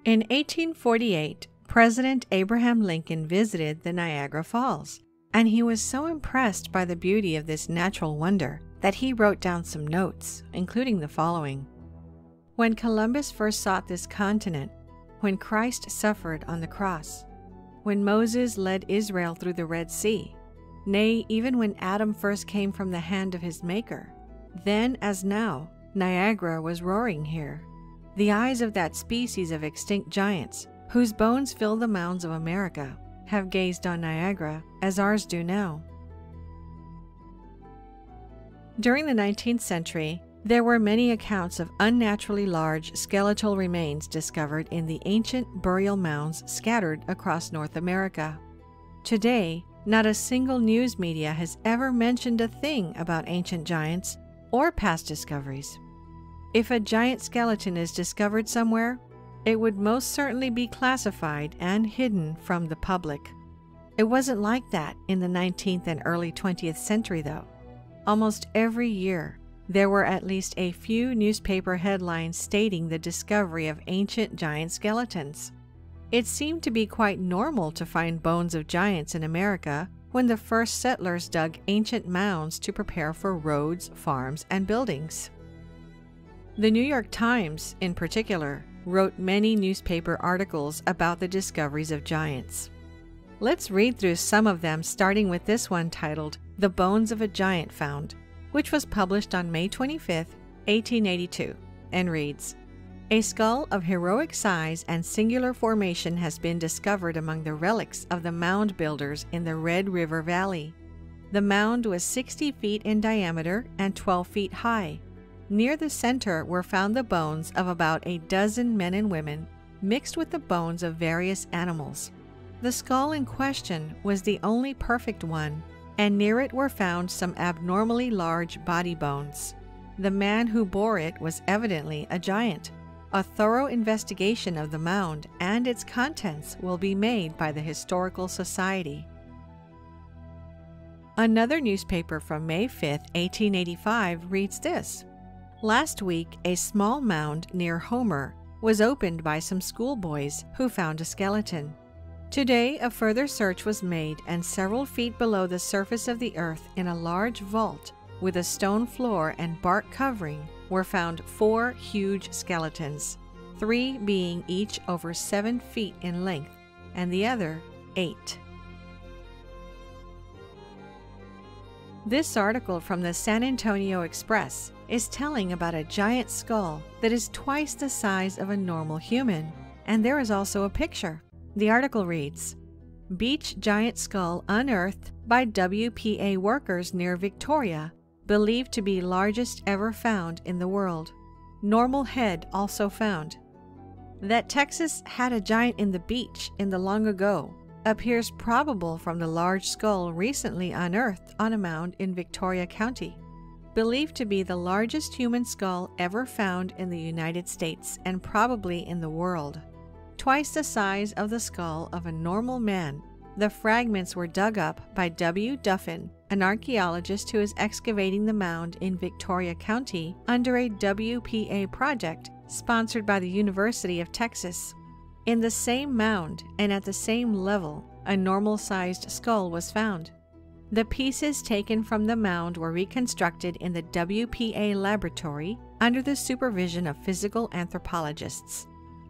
In 1848, President Abraham Lincoln visited the Niagara Falls, and he was so impressed by the beauty of this natural wonder that he wrote down some notes, including the following. When Columbus first sought this continent, when Christ suffered on the cross, when Moses led Israel through the Red Sea, nay, even when Adam first came from the hand of his Maker, then as now, Niagara was roaring here. The eyes of that species of extinct giants, whose bones fill the mounds of America, have gazed on Niagara as ours do now. During the 19th century, there were many accounts of unnaturally large skeletal remains discovered in the ancient burial mounds scattered across North America. Today, not a single news media has ever mentioned a thing about ancient giants or past discoveries. If a giant skeleton is discovered somewhere, it would most certainly be classified and hidden from the public. It wasn't like that in the 19th and early 20th century, though. Almost every year, there were at least a few newspaper headlines stating the discovery of ancient giant skeletons. It seemed to be quite normal to find bones of giants in America when the first settlers dug ancient mounds to prepare for roads, farms, and buildings. The New York Times, in particular, wrote many newspaper articles about the discoveries of giants. Let's read through some of them, starting with this one titled "The Bones of a Giant Found," which was published on May 25, 1882, and reads, "A skull of heroic size and singular formation has been discovered among the relics of the mound builders in the Red River Valley. The mound was 60 feet in diameter and 12 feet high. Near the center were found the bones of about a dozen men and women, mixed with the bones of various animals. The skull in question was the only perfect one, and near it were found some abnormally large body bones. The man who bore it was evidently a giant. A thorough investigation of the mound and its contents will be made by the Historical Society." Another newspaper from May 5, 1885 reads this: "Last week, a small mound near Homer was opened by some schoolboys who found a skeleton. Today, a further search was made, and several feet below the surface of the earth in a large vault with a stone floor and bark covering were found 4 huge skeletons, 3 being each over 7 feet in length, and the other 8. This article from the San Antonio Express is telling about a giant skull that is twice the size of a normal human, and there is also a picture. The article reads, "Beach giant skull unearthed by WPA workers near Victoria, believed to be largest ever found in the world. Normal head also found." That Texas had a giant in the beach in the long ago appears probable from the large skull recently unearthed on a mound in Victoria County, believed to be the largest human skull ever found in the United States and probably in the world. Twice the size of the skull of a normal man, the fragments were dug up by W. Duffin, an archaeologist who is excavating the mound in Victoria County under a WPA project sponsored by the University of Texas. In the same mound and at the same level, a normal-sized skull was found. The pieces taken from the mound were reconstructed in the WPA laboratory under the supervision of physical anthropologists.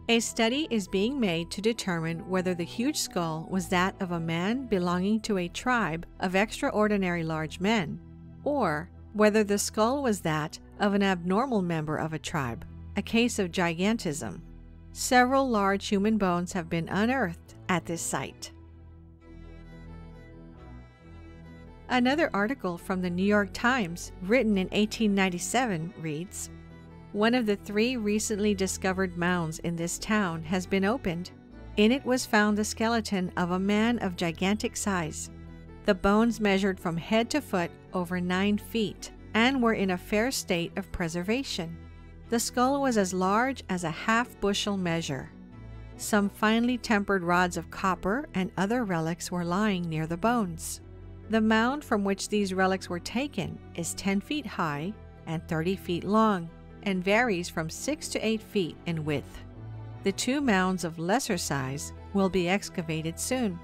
A study is being made to determine whether the huge skull was that of a man belonging to a tribe of extraordinary large men, or whether the skull was that of an abnormal member of a tribe, a case of gigantism. Several large human bones have been unearthed at this site. Another article from the New York Times, written in 1897, reads, "One of the 3 recently discovered mounds in this town has been opened. In it was found the skeleton of a man of gigantic size. The bones measured from head to foot over 9 feet and were in a fair state of preservation. The skull was as large as a half-bushel measure. Some finely tempered rods of copper and other relics were lying near the bones. The mound from which these relics were taken is 10 feet high and 30 feet long, and varies from 6 to 8 feet in width. The 2 mounds of lesser size will be excavated soon.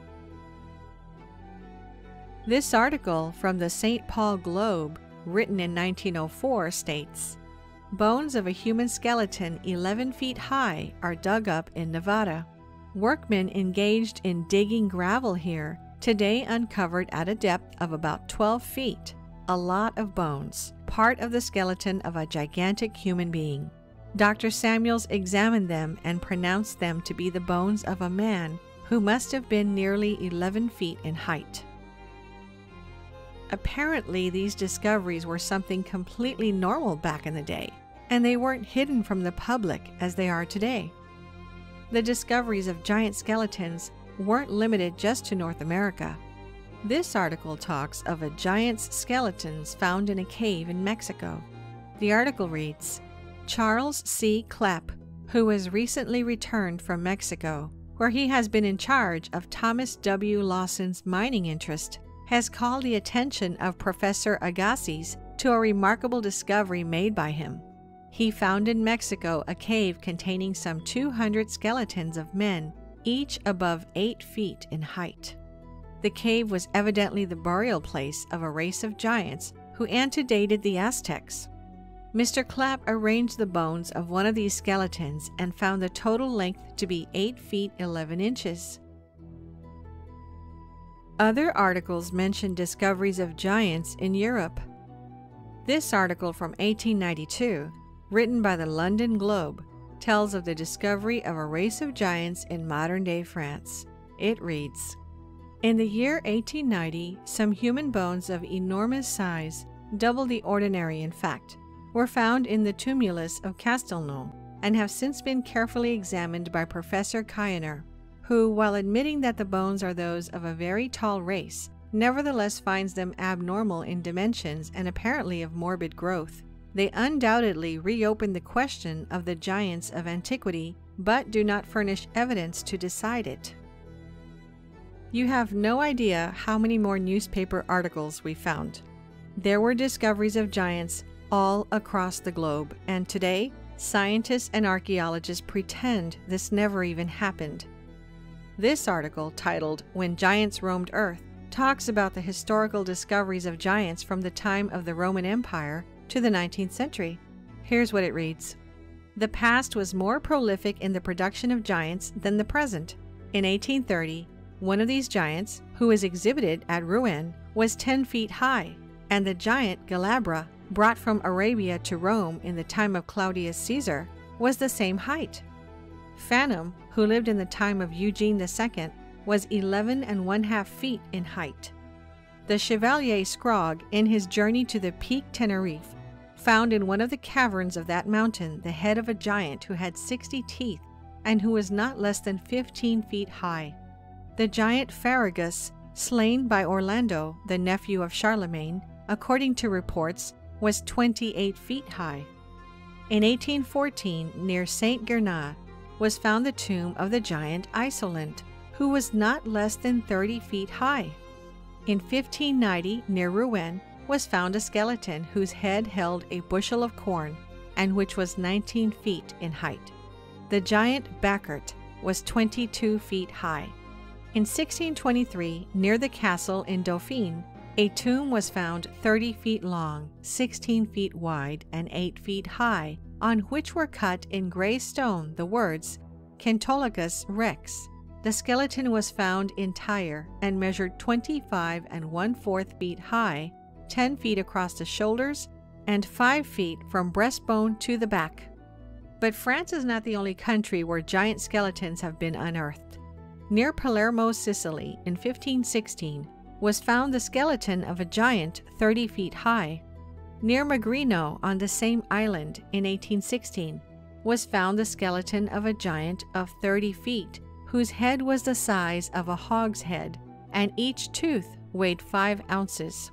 This article from the St. Paul Globe, written in 1904, states, "Bones of a human skeleton 11 feet high are dug up in Nevada. Workmen engaged in digging gravel here today uncovered at a depth of about 12 feet a lot of bones, part of the skeleton of a gigantic human being. Dr. Samuels examined them and pronounced them to be the bones of a man who must have been nearly 11 feet in height." Apparently, these discoveries were something completely normal back in the day, and they weren't hidden from the public as they are today. The discoveries of giant skeletons weren't limited just to North America. This article talks of a giant's skeletons found in a cave in Mexico. The article reads, "Charles C. Klepp, who has recently returned from Mexico, where he has been in charge of Thomas W. Lawson's mining interest, has called the attention of Professor Agassiz to a remarkable discovery made by him. He found in Mexico a cave containing some 200 skeletons of men, each above 8 feet in height. The cave was evidently the burial place of a race of giants who antedated the Aztecs. Mr. Clapp arranged the bones of one of these skeletons and found the total length to be 8 feet 11 inches. Other articles mention discoveries of giants in Europe. This article from 1892, written by the London Globe, tells of the discovery of a race of giants in modern-day France. It reads, "In the year 1890, some human bones of enormous size, double the ordinary in fact, were found in the tumulus of Castelnau and have since been carefully examined by Professor Kiener, who, while admitting that the bones are those of a very tall race, nevertheless finds them abnormal in dimensions and apparently of morbid growth. They undoubtedly reopen the question of the giants of antiquity, but do not furnish evidence to decide it." You have no idea how many more newspaper articles we found. There were discoveries of giants all across the globe, and today, scientists and archaeologists pretend this never even happened. This article, titled "When Giants Roamed Earth," talks about the historical discoveries of giants from the time of the Roman Empire to the 19th century. Here's what it reads. "The past was more prolific in the production of giants than the present. In 1830, one of these giants, who is exhibited at Rouen, was 10 feet high, and the giant Galabra, brought from Arabia to Rome in the time of Claudius Caesar, was the same height. Phantom, who lived in the time of Eugene II, was 11½ feet in height. The Chevalier Scrogg, in his journey to the Peak Tenerife, found in one of the caverns of that mountain the head of a giant who had 60 teeth and who was not less than 15 feet high. The giant Farragus, slain by Orlando, the nephew of Charlemagne, according to reports, was 28 feet high. In 1814, near Saint Gernat, was found the tomb of the giant Isolent, who was not less than 30 feet high. In 1590, near Rouen, was found a skeleton whose head held a bushel of corn, and which was 19 feet in height. The giant Bacchart was 22 feet high. In 1623, near the castle in Dauphine, a tomb was found 30 feet long, 16 feet wide, and 8 feet high, on which were cut in gray stone the words Kentolicus Rex. The skeleton was found entire and measured 25 1/4 feet high, 10 feet across the shoulders, and 5 feet from breastbone to the back. But France is not the only country where giant skeletons have been unearthed. Near Palermo, Sicily, in 1516, was found the skeleton of a giant 30 feet high. Near Magrino, on the same island, in 1816, was found the skeleton of a giant of 30 feet, whose head was the size of a hog's head, and each tooth weighed 5 ounces.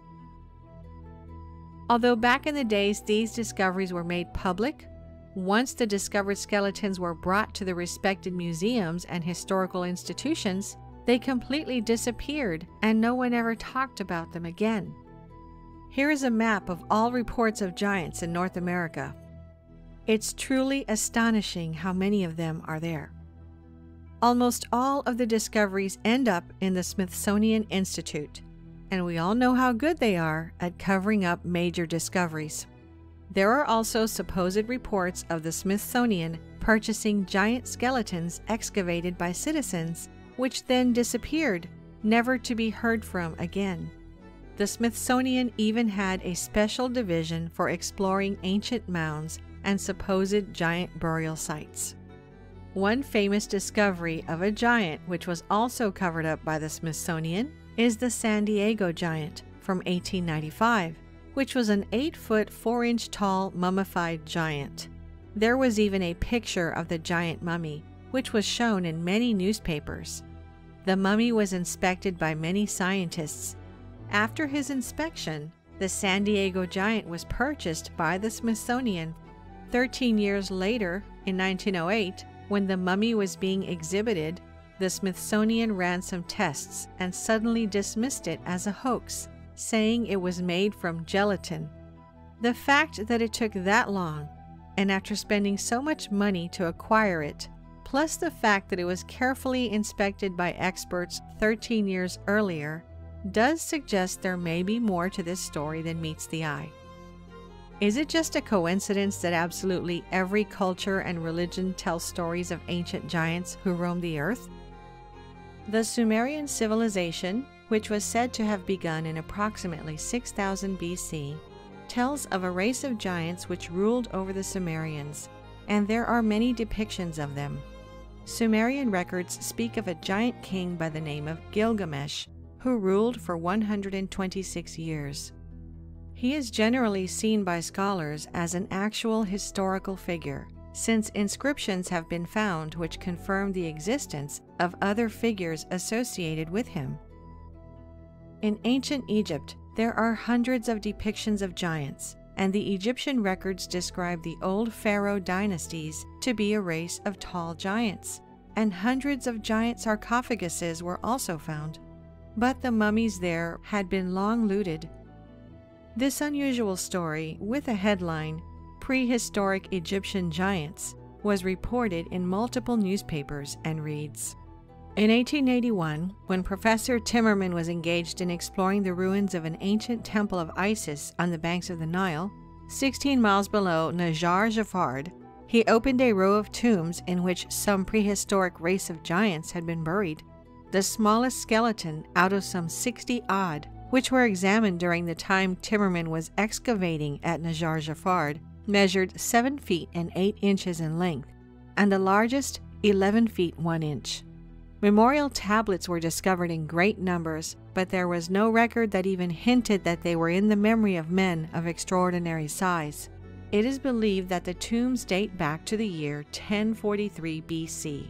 Although back in the days these discoveries were made public, once the discovered skeletons were brought to the respected museums and historical institutions, they completely disappeared and no one ever talked about them again. Here is a map of all reports of giants in North America. It's truly astonishing how many of them are there. Almost all of the discoveries end up in the Smithsonian Institute, and we all know how good they are at covering up major discoveries. There are also supposed reports of the Smithsonian purchasing giant skeletons excavated by citizens, which then disappeared, never to be heard from again. The Smithsonian even had a special division for exploring ancient mounds and supposed giant burial sites. One famous discovery of a giant which was also covered up by the Smithsonian is the San Diego giant from 1895, which was an 8-foot 4-inch tall mummified giant. There was even a picture of the giant mummy, which was shown in many newspapers. The mummy was inspected by many scientists. After his inspection, the San Diego giant was purchased by the Smithsonian. 13 years later, in 1908, when the mummy was being exhibited, the Smithsonian ran some tests and suddenly dismissed it as a hoax, saying it was made from gelatin. The fact that it took that long, and after spending so much money to acquire it, plus the fact that it was carefully inspected by experts 13 years earlier, does suggest there may be more to this story than meets the eye. Is it just a coincidence that absolutely every culture and religion tells stories of ancient giants who roamed the earth? The Sumerian civilization, which was said to have begun in approximately 6000 BC, tells of a race of giants which ruled over the Sumerians, and there are many depictions of them. Sumerian records speak of a giant king by the name of Gilgamesh, who ruled for 126 years. He is generally seen by scholars as an actual historical figure, since inscriptions have been found which confirm the existence of other figures associated with him. In ancient Egypt, there are hundreds of depictions of giants, and the Egyptian records describe the old pharaoh dynasties to be a race of tall giants, and hundreds of giant sarcophaguses were also found. But the mummies there had been long looted. This unusual story, with a headline, "Prehistoric Egyptian Giants," was reported in multiple newspapers and reads, in 1881, when Professor Timmerman was engaged in exploring the ruins of an ancient temple of Isis on the banks of the Nile, 16 miles below Najar Jafard, he opened a row of tombs in which some prehistoric race of giants had been buried. The smallest skeleton out of some 60-odd, which were examined during the time Timmerman was excavating at Najar Jafard, measured 7 feet and 8 inches in length, and the largest 11 feet 1 inch. Memorial tablets were discovered in great numbers, but there was no record that even hinted that they were in the memory of men of extraordinary size. It is believed that the tombs date back to the year 1043 BC.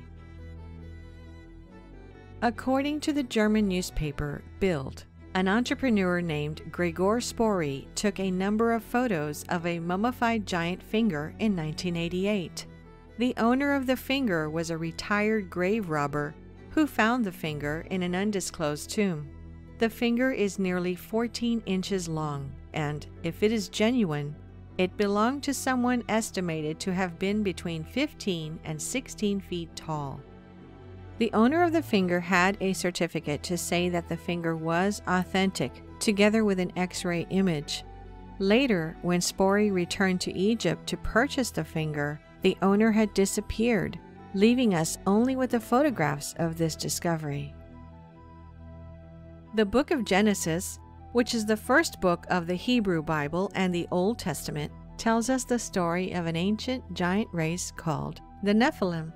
According to the German newspaper Bild, an entrepreneur named Gregor Spory took a number of photos of a mummified giant finger in 1988. The owner of the finger was a retired grave robber who found the finger in an undisclosed tomb. The finger is nearly 14 inches long, and if it is genuine, it belonged to someone estimated to have been between 15 and 16 feet tall. The owner of the finger had a certificate to say that the finger was authentic, together with an X-ray image. Later, when Spory returned to Egypt to purchase the finger, the owner had disappeared, leaving us only with the photographs of this discovery. The book of Genesis, which is the first book of the Hebrew Bible and the Old Testament, tells us the story of an ancient giant race called the Nephilim.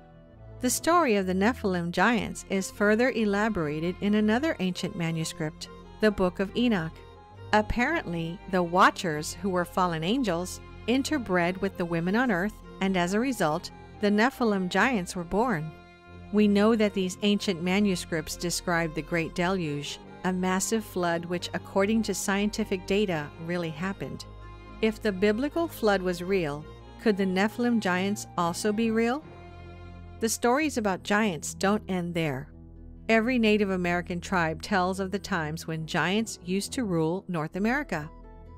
The story of the Nephilim giants is further elaborated in another ancient manuscript, the Book of Enoch. Apparently, the Watchers, who were fallen angels, interbred with the women on earth, and as a result, the Nephilim giants were born. We know that these ancient manuscripts describe the Great Deluge, a massive flood which, according to scientific data, really happened. If the biblical flood was real, could the Nephilim giants also be real? The stories about giants don't end there. Every Native American tribe tells of the times when giants used to rule North America.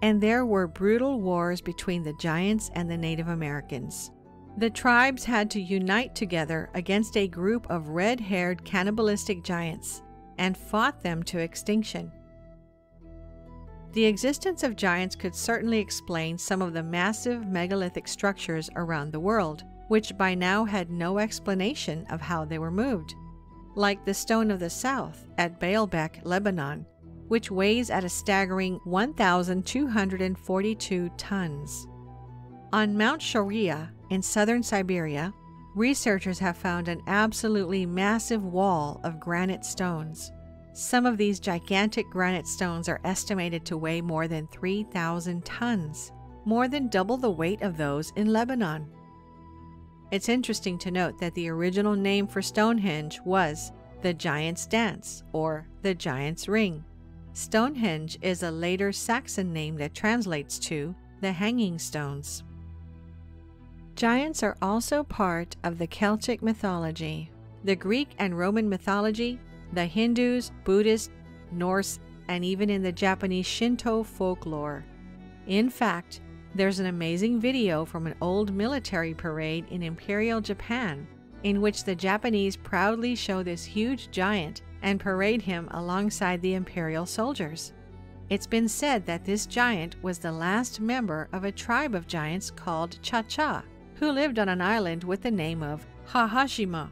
and there were brutal wars between the giants and the Native Americans. The tribes had to unite together against a group of red-haired cannibalistic giants and fought them to extinction. The existence of giants could certainly explain some of the massive megalithic structures around the world, which by now had no explanation of how they were moved, like the Stone of the South at Baalbek, Lebanon, which weighs at a staggering 1,242 tons. On Mount Shoria in southern Siberia, researchers have found an absolutely massive wall of granite stones. Some of these gigantic granite stones are estimated to weigh more than 3,000 tons, more than double the weight of those in Lebanon. It's interesting to note that the original name for Stonehenge was the Giant's Dance, or the Giant's Ring. Stonehenge is a later Saxon name that translates to the Hanging Stones. Giants are also part of the Celtic mythology, the Greek and Roman mythology, the Hindus, Buddhist, Norse, and even in the Japanese Shinto folklore. In fact, there's an amazing video from an old military parade in Imperial Japan in which the Japanese proudly show this huge giant and parade him alongside the imperial soldiers. It's been said that this giant was the last member of a tribe of giants called Cha-Cha, who lived on an island with the name of Hahashima.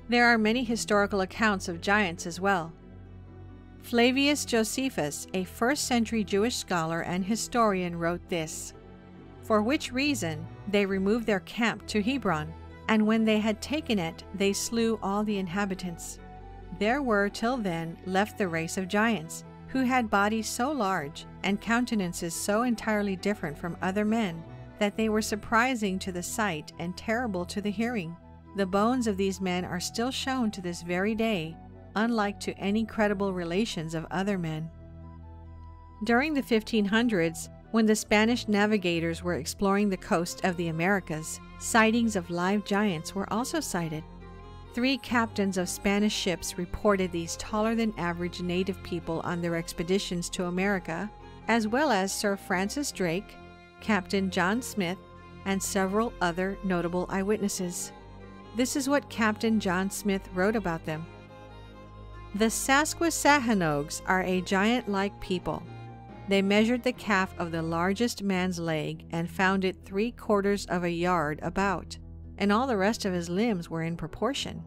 There are many historical accounts of giants as well. Flavius Josephus, a first-century Jewish scholar and historian, wrote this: "For which reason they removed their camp to Hebron, and when they had taken it, they slew all the inhabitants. There were till then left the race of giants, who had bodies so large and countenances so entirely different from other men that they were surprising to the sight and terrible to the hearing. The bones of these men are still shown to this very day, unlike to any credible relations of other men." During the 1500s, when the Spanish navigators were exploring the coast of the Americas, sightings of live giants were also sighted. 3 captains of Spanish ships reported these taller-than-average native people on their expeditions to America, as well as Sir Francis Drake, Captain John Smith, and several other notable eyewitnesses. This is what Captain John Smith wrote about them. "The Sasquasahanogues are a giant-like people. They measured the calf of the largest man's leg and found it 3/4 of a yard about, and all the rest of his limbs were in proportion."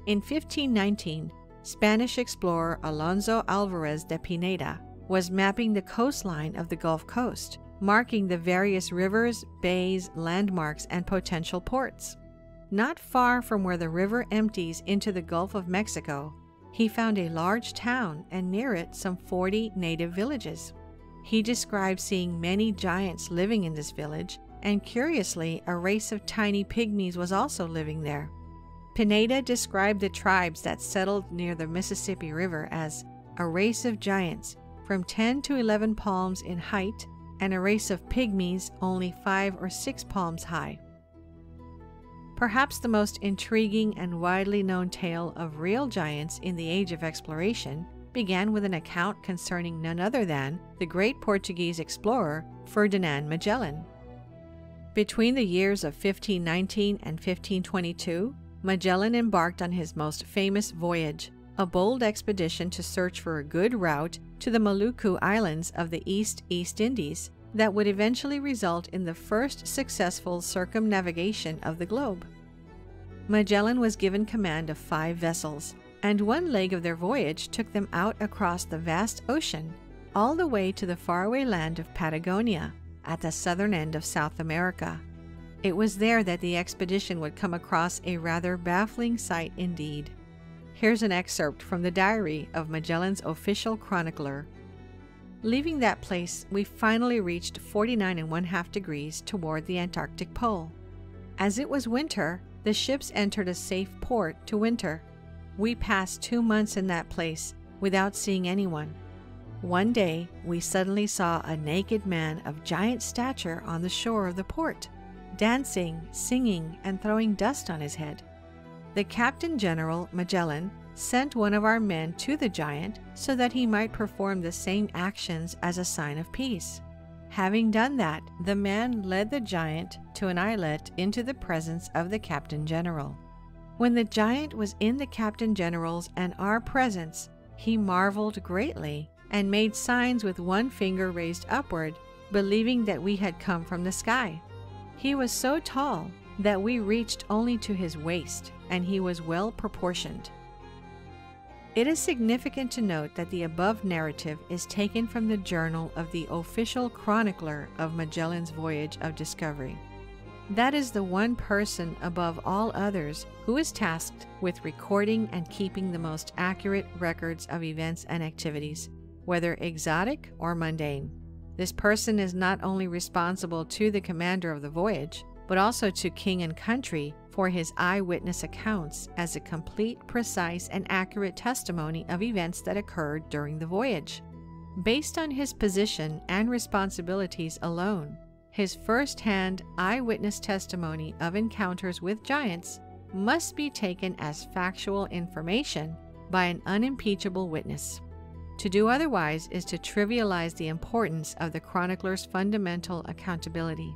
In 1519, Spanish explorer Alonso Alvarez de Pineda was mapping the coastline of the Gulf Coast, marking the various rivers, bays, landmarks, and potential ports. Not far from where the river empties into the Gulf of Mexico, he found a large town and near it some 40 native villages. He described seeing many giants living in this village, and curiously, a race of tiny pygmies was also living there. Pineda described the tribes that settled near the Mississippi River as a race of giants from 10 to 11 palms in height, and a race of pygmies only 5 or 6 palms high. Perhaps the most intriguing and widely known tale of real giants in the age of exploration began with an account concerning none other than the great Portuguese explorer Ferdinand Magellan. Between the years of 1519 and 1522, Magellan embarked on his most famous voyage, a bold expedition to search for a good route to the Maluku Islands of the East Indies that would eventually result in the first successful circumnavigation of the globe. Magellan was given command of 5 vessels, and one leg of their voyage took them out across the vast ocean, all the way to the faraway land of Patagonia, at the southern end of South America. It was there that the expedition would come across a rather baffling sight indeed. Here's an excerpt from the diary of Magellan's official chronicler. "Leaving that place, we finally reached 49½ degrees toward the Antarctic Pole. As it was winter, the ships entered a safe port to winter. We passed 2 months in that place without seeing anyone. One day, we suddenly saw a naked man of giant stature on the shore of the port, dancing, singing, and throwing dust on his head. The Captain General Magellan sent one of our men to the giant so that he might perform the same actions as a sign of peace. Having done that, the man led the giant to an islet into the presence of the Captain General. When the giant was in the Captain General's and our presence, he marveled greatly and made signs with one finger raised upward, believing that we had come from the sky. He was so tall that we reached only to his waist, and he was well proportioned. It is significant to note that the above narrative is taken from the journal of the official chronicler of Magellan's voyage of discovery. That is the one person above all others who is tasked with recording and keeping the most accurate records of events and activities, whether exotic or mundane. This person is not only responsible to the commander of the voyage, but also to king and country for his eyewitness accounts as a complete, precise, and accurate testimony of events that occurred during the voyage. Based on his position and responsibilities alone, his first-hand eyewitness testimony of encounters with giants must be taken as factual information by an unimpeachable witness. To do otherwise is to trivialize the importance of the chronicler's fundamental accountability.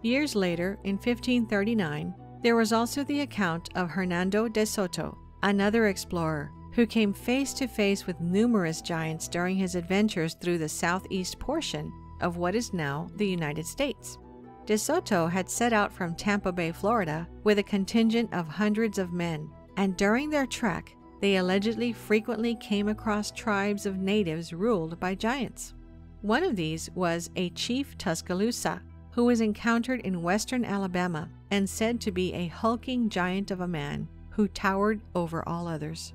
Years later, in 1539, there was also the account of Hernando de Soto, another explorer, who came face to face with numerous giants during his adventures through the southeast portion of what is now the United States. De Soto had set out from Tampa Bay, Florida, with a contingent of hundreds of men, and during their trek, they allegedly frequently came across tribes of natives ruled by giants. One of these was a Chief Tuscaloosa, who was encountered in western Alabama and said to be a hulking giant of a man who towered over all others.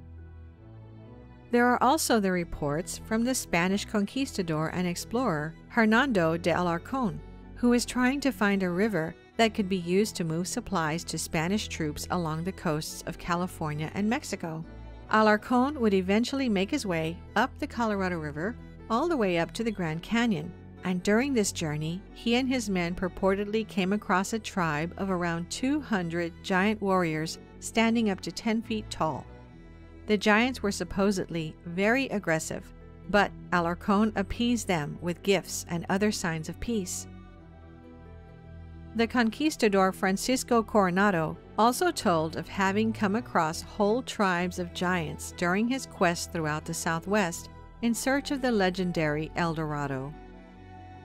There are also the reports from the Spanish conquistador and explorer Hernando de Alarcón, who was trying to find a river that could be used to move supplies to Spanish troops along the coasts of California and Mexico. Alarcón would eventually make his way up the Colorado River all the way up to the Grand Canyon, and during this journey, he and his men purportedly came across a tribe of around 200 giant warriors standing up to 10 feet tall. The giants were supposedly very aggressive, but Alarcón appeased them with gifts and other signs of peace. The conquistador Francisco Coronado also told of having come across whole tribes of giants during his quest throughout the Southwest in search of the legendary El Dorado.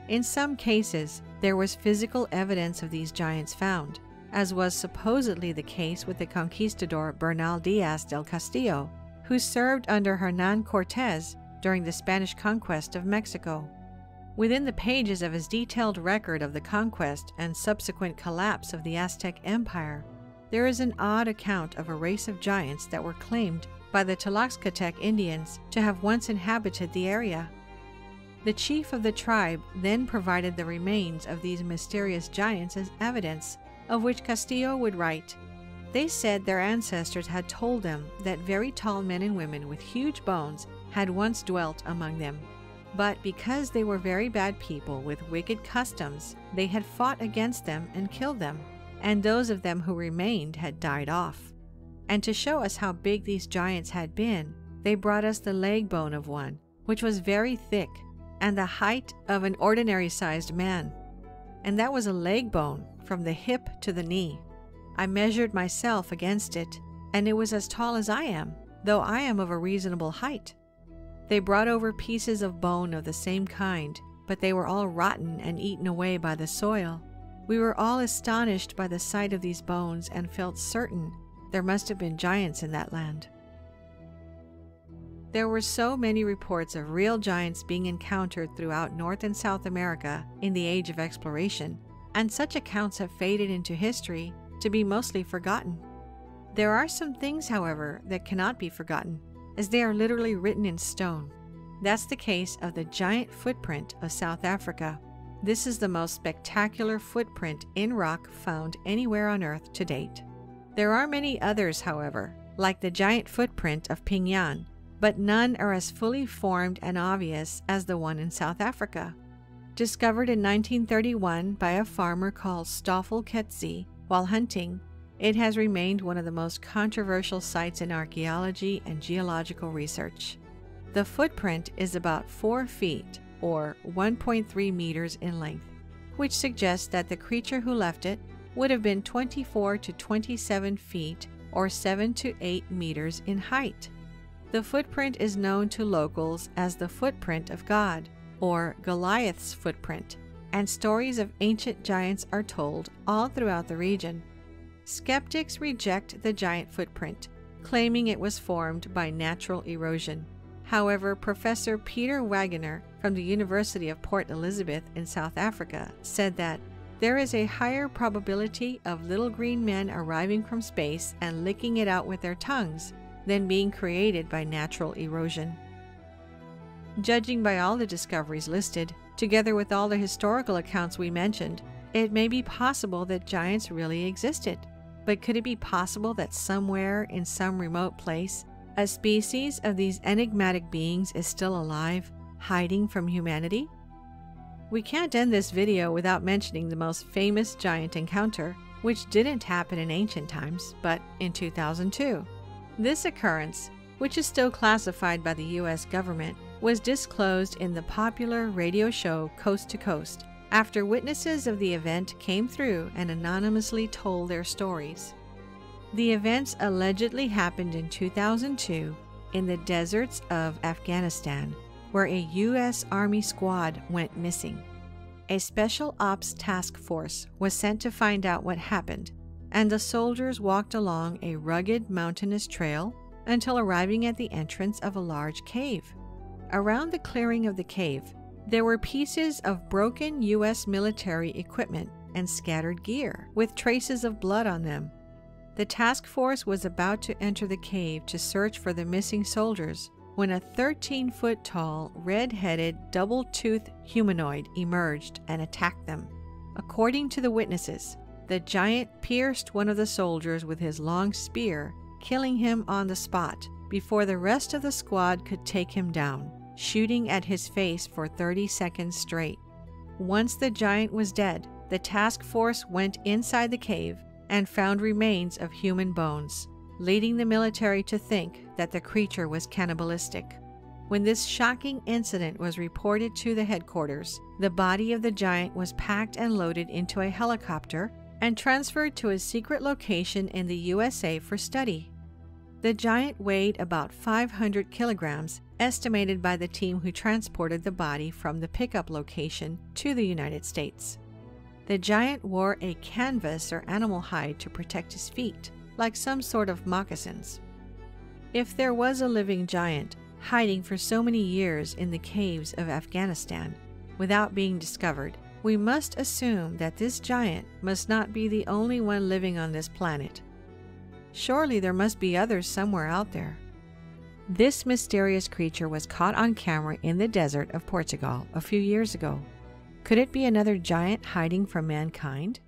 In some cases, there was physical evidence of these giants found, as was supposedly the case with the conquistador Bernal Diaz del Castillo, who served under Hernán Cortés during the Spanish conquest of Mexico. Within the pages of his detailed record of the conquest and subsequent collapse of the Aztec Empire, there is an odd account of a race of giants that were claimed by the Tlaxcaltec Indians to have once inhabited the area. The chief of the tribe then provided the remains of these mysterious giants as evidence, of which Castillo would write, "They said their ancestors had told them that very tall men and women with huge bones had once dwelt among them. But because they were very bad people with wicked customs, they had fought against them and killed them, and those of them who remained had died off. And to show us how big these giants had been, they brought us the leg bone of one, which was very thick, and the height of an ordinary-sized man. And that was a leg bone from the hip to the knee. I measured myself against it, and it was as tall as I am, though I am of a reasonable height. They brought over pieces of bone of the same kind, but they were all rotten and eaten away by the soil. We were all astonished by the sight of these bones and felt certain there must have been giants in that land." There were so many reports of real giants being encountered throughout North and South America in the age of exploration, and such accounts have faded into history to be mostly forgotten. There are some things, however, that cannot be forgotten, as they are literally written in stone. That's the case of the giant footprint of South Africa. This is the most spectacular footprint in rock found anywhere on Earth to date. There are many others, however, like the giant footprint of Pingan, but none are as fully formed and obvious as the one in South Africa. Discovered in 1931 by a farmer called Stoffel Ketzi while hunting, It has remained one of the most controversial sites in archaeology and geological research. The footprint is about 4 feet, or 1.3 meters in length, which suggests that the creature who left it would have been 24 to 27 feet, or 7 to 8 meters in height. The footprint is known to locals as the footprint of God, or Goliath's footprint, and stories of ancient giants are told all throughout the region. Skeptics reject the giant footprint, claiming it was formed by natural erosion. However, Professor Peter Wagener from the University of Port Elizabeth in South Africa said that there is a higher probability of little green men arriving from space and licking it out with their tongues than being created by natural erosion. Judging by all the discoveries listed, together with all the historical accounts we mentioned, it may be possible that giants really existed. But could it be possible that somewhere in some remote place, a species of these enigmatic beings is still alive, hiding from humanity? We can't end this video without mentioning the most famous giant encounter, which didn't happen in ancient times, but in 2002. This occurrence, which is still classified by the U.S. government, was disclosed in the popular radio show Coast to Coast, after witnesses of the event came through and anonymously told their stories. The events allegedly happened in 2002 in the deserts of Afghanistan, where a U.S. Army squad went missing. A special ops task force was sent to find out what happened, and the soldiers walked along a rugged mountainous trail until arriving at the entrance of a large cave. Around the clearing of the cave, there were pieces of broken U.S. military equipment and scattered gear, with traces of blood on them. The task force was about to enter the cave to search for the missing soldiers when a 13-foot-tall, red-headed, double-toothed humanoid emerged and attacked them. According to the witnesses, the giant pierced one of the soldiers with his long spear, killing him on the spot before the rest of the squad could take him down, shooting at his face for 30 seconds straight. Once the giant was dead, the task force went inside the cave and found remains of human bones, leading the military to think that the creature was cannibalistic. When this shocking incident was reported to the headquarters, the body of the giant was packed and loaded into a helicopter and transferred to a secret location in the USA for study. The giant weighed about 500 kilograms, estimated by the team who transported the body from the pickup location to the United States. The giant wore a canvas or animal hide to protect his feet, like some sort of moccasins. If there was a living giant hiding for so many years in the caves of Afghanistan without being discovered, we must assume that this giant must not be the only one living on this planet. Surely there must be others somewhere out there. This mysterious creature was caught on camera in the desert of Portugal a few years ago. Could it be another giant hiding from mankind?